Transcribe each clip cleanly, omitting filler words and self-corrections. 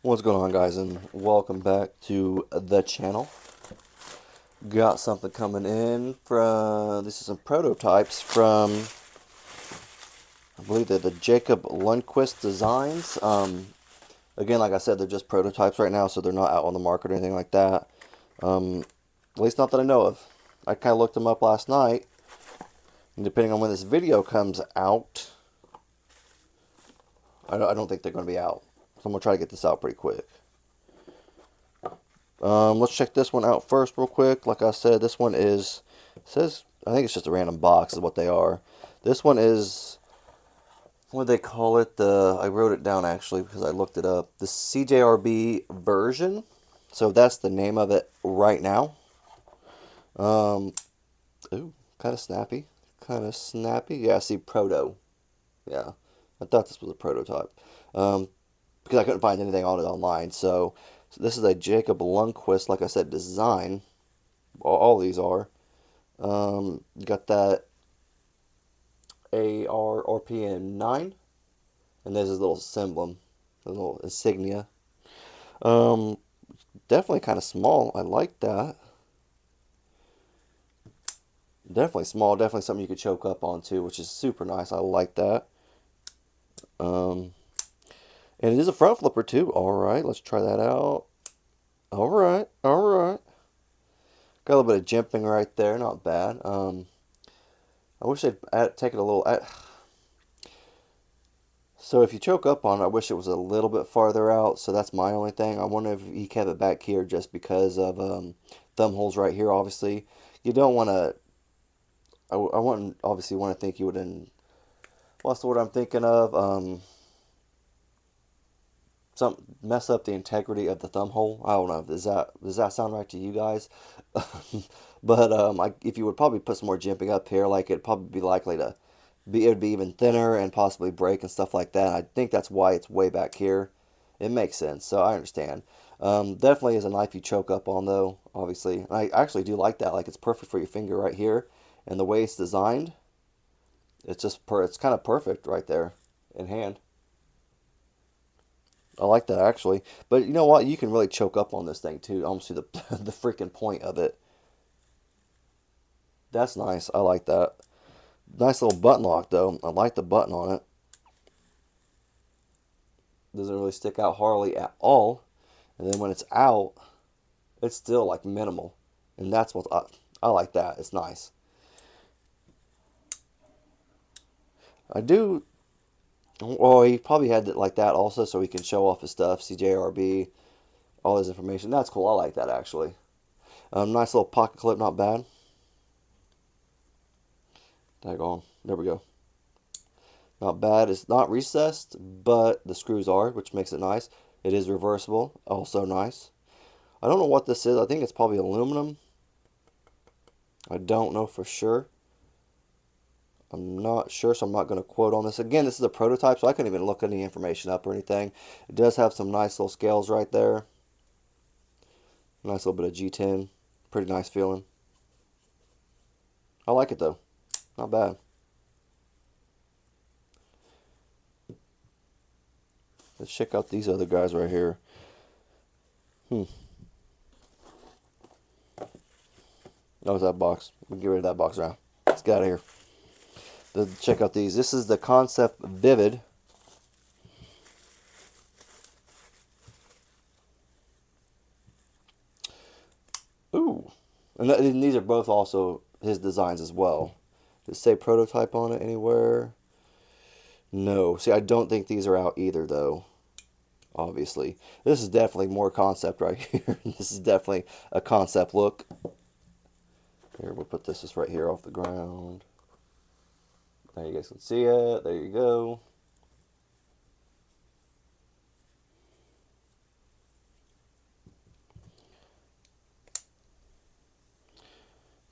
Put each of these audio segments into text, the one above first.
What's going on, guys, and welcome back to the channel. Got something coming in from, this is some prototypes from, I believe they're the Jacob Lundquist designs. Again, like I said, they're just prototypes right now, so they're not out on the market or anything like that. At least not that I know of. I kind of looked them up last night, and depending on when this video comes out, I don't think they're going to be out. So I'm going to try to get this out pretty quick. Let's check this one out first real quick. Like I said, this one is, says, I think it's just a random box is what they are. This one is, what do they call it? I wrote it down actually because I looked it up. The CJRB version. So that's the name of it right now. Ooh, kind of snappy. Kind of snappy. Yeah, see, proto. Yeah, I thought this was a prototype. Because I couldn't find anything on it online. So this is a Jacob Lundquist, like I said, design. All these are. You got that AR-RPM 9. And there's this little emblem, a little insignia. Definitely kind of small. I like that. Definitely small. Definitely something you could choke up onto, which is super nice. I like that. And it is a front flipper too. All right, let's try that out. All right, all right. Got a little bit of jimping right there. Not bad. I wish they'd take it a little. So if you choke up on it, I wish it was a little bit farther out. So that's my only thing. I wonder if he kept it back here just because of thumb holes right here. Obviously, you don't want to. I wouldn't obviously want to think you would. What's the word I'm thinking of? Some mess up the integrity of the thumb hole. I don't know. Does that sound right to you guys? But if you would probably put some more jimping up here, like it'd probably be likely to be, it would be even thinner and possibly break and stuff like that. I think that's why it's way back here. It makes sense, so I understand. Definitely is a knife you choke up on, though. Obviously, I actually do like that. Like it's perfect for your finger right here, and the way it's designed, it's kind of perfect right there in hand. I like that actually. But you know what? You can really choke up on this thing too. Almost to the the freaking point of it. That's nice. I like that. Nice little button lock though. I like the button on it. Doesn't really stick out hardly at all. And then when it's out, it's still like minimal. And that's what I like that. It's nice. I do. Well, he probably had it like that also so he can show off his stuff. CJRB, all his information. That's cool. I like that actually. Nice little pocket clip. Not bad. Daggone. There we go. Not bad. It's not recessed, but the screws are, which makes it nice. It is reversible. Also nice. I don't know what this is. I think it's probably aluminum. I don't know for sure. I'm not sure, so I'm not going to quote on this. Again, this is a prototype, so I couldn't even look any information up or anything. It does have some nice little scales right there. Nice little bit of G10. Pretty nice feeling. I like it, though. Not bad. Let's check out these other guys right here. That was that box. We'll get rid of that box now. Let's get out of here. Let's check out these. This is the Kansept Vivid. Ooh. And these are both also his designs as well. Does it say prototype on it anywhere? No. See, I don't think these are out either, though. Obviously. This is definitely more concept right here. This is definitely a concept look. Here, we'll put this just right here off the ground. There you guys can see it. There you go.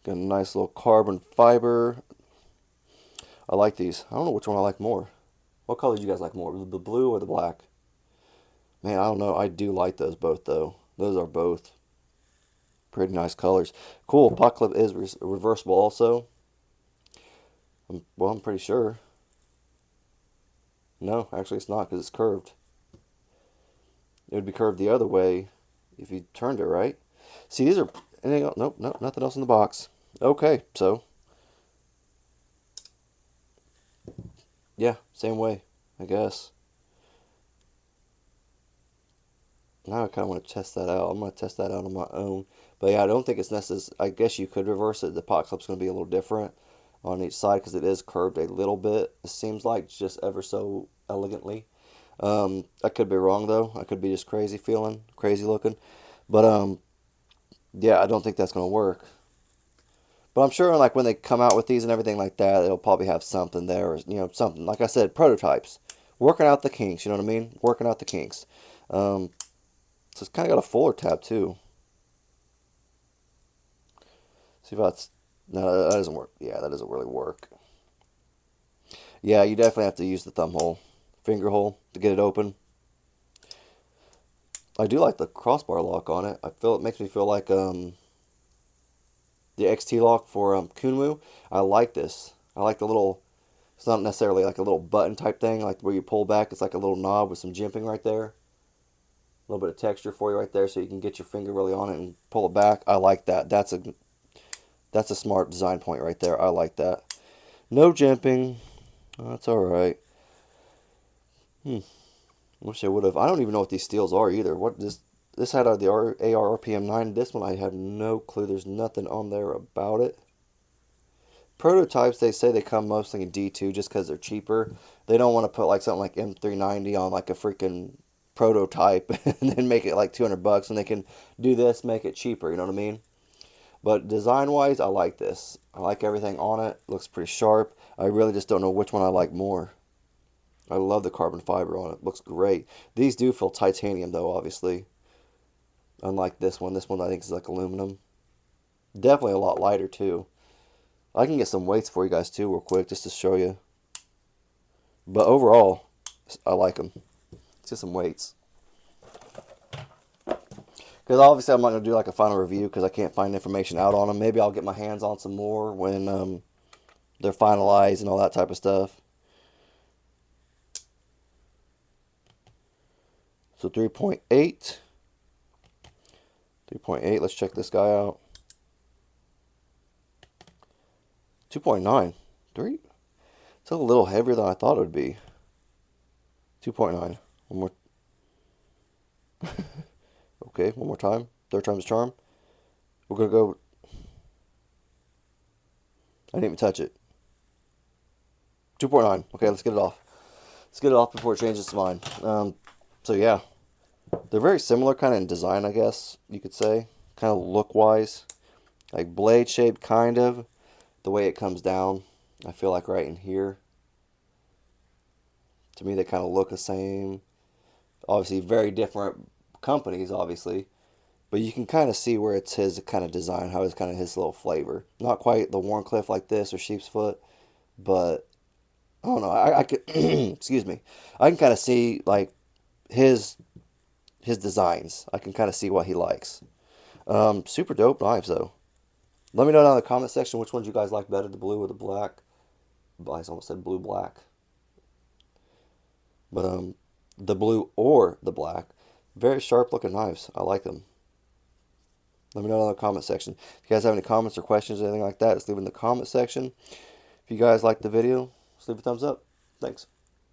Got a nice little carbon fiber. I like these. I don't know which one I like more. What color do you guys like more? The blue or the black? Man, I don't know. I do like those both, though. Those are both pretty nice colors. Cool. Pot clip is reversible also. Well, I'm pretty sure. No, actually it's not because it's curved. it would be curved the other way if you turned it right. See, these are anything else? Nope, nope, nothing else in the box. Okay, so yeah, same way, I guess. Now I kind of want to test that out. I'm going to test that out on my own. But yeah, I don't think it's necessary. I guess you could reverse it. The pot clip's going to be a little different on each side because it is curved a little bit. It seems like just ever so elegantly. I could be wrong though. I could be just crazy feeling, crazy looking. But yeah, I don't think that's going to work. But I'm sure like when they come out with these and everything like that, it'll probably have something there, or something. Like I said, prototypes, working out the kinks. You know what I mean? Working out the kinks. Um, so it's kind of got a fuller tab too. See if that's no, that doesn't work. Yeah, that doesn't really work. Yeah, you definitely have to use the thumb hole, finger hole to get it open. I do like the crossbar lock on it. I feel it makes me feel like the XT lock for Kunmu. I like this. I like the little. It's not necessarily like a little button type thing, like where you pull back. It's like a little knob with some jimping right there. A little bit of texture for you right there, so you can get your finger really on it and pull it back. I like that. That's a smart design point right there. I like that. No jimping. That's all right. Wish I would have. I don't even know what these steels are either. What this had the AR-RPM 9. This one I have no clue. There's nothing on there about it. Prototypes, they say they come mostly in D2 just because they're cheaper. They don't want to put like something like M390 on like a freaking prototype and then make it like 200 bucks, and they can do this, make it cheaper, you know what I mean? But design-wise, I like this. I like everything on it. Looks pretty sharp. I really just don't know which one I like more. I love the carbon fiber on it. Looks great. These do feel titanium though, obviously. Unlike this one. This one I think is like aluminum. Definitely a lot lighter too. I can get some weights for you guys too real quick just to show you. But overall, I like them. Let's get some weights. Because obviously I'm not going to do like a final review because I can't find information out on them. Maybe I'll get my hands on some more when they're finalized and all that type of stuff. So 3.8. 3.8. Let's check this guy out. 2.9. 3. It's a little heavier than I thought it would be. 2.9. One more. Okay, one more time. Third time's a charm. We're going to go. I didn't even touch it. 2.9. Okay, let's get it off. Let's get it off before it changes its mind. So yeah. They're very similar kind of in design, I guess you could say. Kind of look-wise. Like blade shape, kind of. The way it comes down, I feel like right in here. To me, they kind of look the same. Obviously, very different companies, obviously. But you can kind of see where it's his kind of design, how it's kind of his little flavor. Not quite the Warncliffe like this or Sheep's Foot, but I don't know. I could, excuse me. I can kind of see like his designs. I can kind of see what he likes. Super dope knives though. Let me know down in the comment section which ones you guys like better, the blue or the black. I almost said blue black. But the blue or the black. Very sharp looking knives. I like them. Let me know down in the comment section. If you guys have any comments or questions or anything like that, just leave it in the comment section. If you guys liked the video, just leave a thumbs up. Thanks.